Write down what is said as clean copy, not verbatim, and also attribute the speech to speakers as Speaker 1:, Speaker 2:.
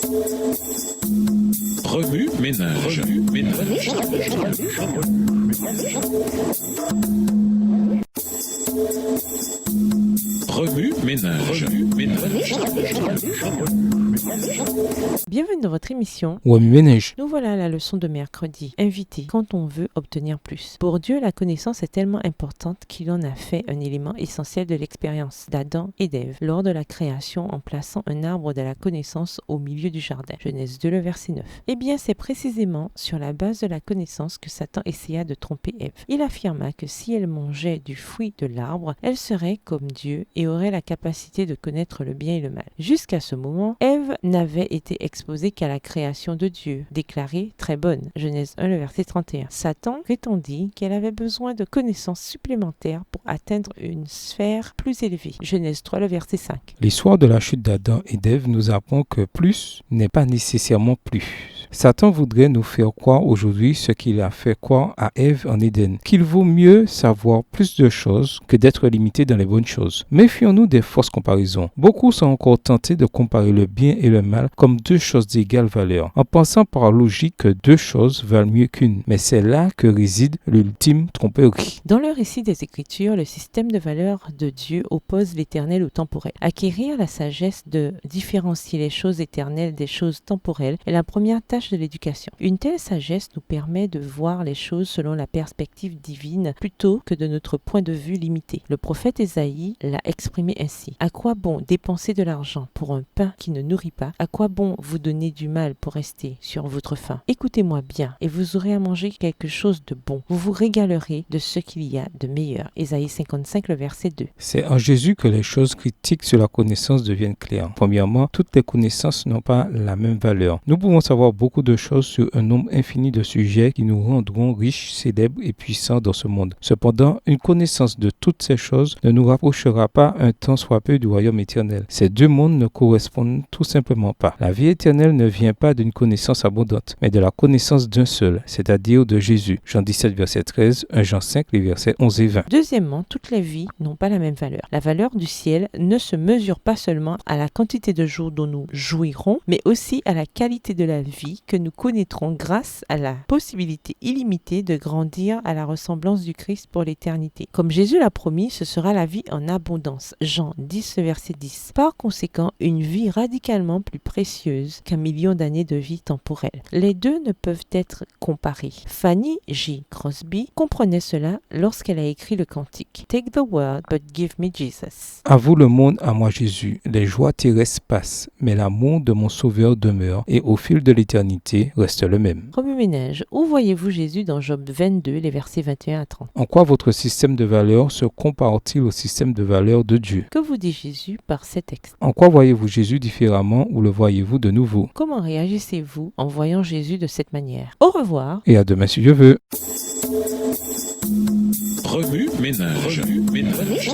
Speaker 1: Remue ménage. Remue ménage.
Speaker 2: Bienvenue dans votre émission.
Speaker 3: Remue ménage.
Speaker 2: Nous voilà à la leçon de mercredi. Invité quand on veut obtenir plus. Pour Dieu, la connaissance est tellement importante qu'il en a fait un élément essentiel de l'expérience d'Adam et d'Ève lors de la création en plaçant un arbre de la connaissance au milieu du jardin. Genèse 2, le verset 9. Eh bien, c'est précisément sur la base de la connaissance que Satan essaya de tromper Ève. Il affirma que si elle mangeait du fruit de l'arbre, elle serait comme Dieu et aurait la capacité de connaître le bien et le mal. Jusqu'à ce moment, Ève n'avait été exposée qu'à la création de Dieu, déclarée très bonne. Genèse 1, le verset 31. Satan prétendit qu'elle avait besoin de connaissances supplémentaires pour atteindre une sphère plus élevée. Genèse 3, le verset 5.
Speaker 3: L'histoire de la chute d'Adam et d'Ève nous apprend que plus n'est pas nécessairement plus. Satan voudrait nous faire croire aujourd'hui ce qu'il a fait croire à Ève en Éden, qu'il vaut mieux savoir plus de choses que d'être limité dans les bonnes choses. Méfions-nous des fausses comparaisons. Beaucoup sont encore tentés de comparer le bien et le mal comme deux choses d'égale valeur, en pensant par logique que deux choses valent mieux qu'une. Mais c'est là que réside l'ultime tromperie.
Speaker 2: Dans le récit des Écritures, le système de valeurs de Dieu oppose l'éternel au temporel. Acquérir la sagesse de différencier les choses éternelles des choses temporelles est la première tâche de l'éducation. Une telle sagesse nous permet de voir les choses selon la perspective divine plutôt que de notre point de vue limité. Le prophète Ésaïe l'a exprimé ainsi. À quoi bon dépenser de l'argent pour un pain qui ne nourrit pas? À quoi bon vous donner du mal pour rester sur votre faim? Écoutez-moi bien et vous aurez à manger quelque chose de bon. Vous vous régalerez de ce qu'il y a de meilleur. Ésaïe 55, le verset 2.
Speaker 3: C'est en Jésus que les choses critiques sur la connaissance deviennent claires. Premièrement, toutes les connaissances n'ont pas la même valeur. Nous pouvons savoir beaucoup de choses sur un nombre infini de sujets qui nous rendront riches, célèbres et puissants dans ce monde. Cependant, une connaissance de toutes ces choses ne nous rapprochera pas un temps soit peu du royaume éternel. Ces deux mondes ne correspondent tout simplement pas. La vie éternelle ne vient pas d'une connaissance abondante, mais de la connaissance d'un seul, c'est-à-dire de Jésus. Jean 17, verset 13, 1 Jean 5, les versets 11 et 20.
Speaker 2: Deuxièmement, toutes les vies n'ont pas la même valeur. La valeur du ciel ne se mesure pas seulement à la quantité de jours dont nous jouirons, mais aussi à la qualité de la vie que nous connaîtrons grâce à la possibilité illimitée de grandir à la ressemblance du Christ pour l'éternité. Comme Jésus l'a promis, ce sera la vie en abondance. Jean 10, verset 10. Par conséquent, une vie radicalement plus précieuse qu'un million d'années de vie temporelle. Les deux ne peuvent être comparés. Fanny J. Crosby comprenait cela lorsqu'elle a écrit le cantique « Take the world, but give me Jesus ».
Speaker 3: À vous le monde, à moi Jésus. Les joies terrestres passent, mais l'amour de mon Sauveur demeure et au fil de l'éternité reste le même.
Speaker 2: Remue ménage. Où voyez-vous Jésus dans Job 22, les versets 21 à 30?
Speaker 3: En quoi votre système de valeurs se compare-t-il au système de valeurs de Dieu?
Speaker 2: Que vous dit Jésus par ces textes?
Speaker 3: En quoi voyez-vous Jésus différemment ou le voyez-vous de nouveau?
Speaker 2: Comment réagissez-vous en voyant Jésus de cette manière? Au revoir.
Speaker 3: Et à demain si Dieu veut.
Speaker 1: Remue ménage. Remue ménage.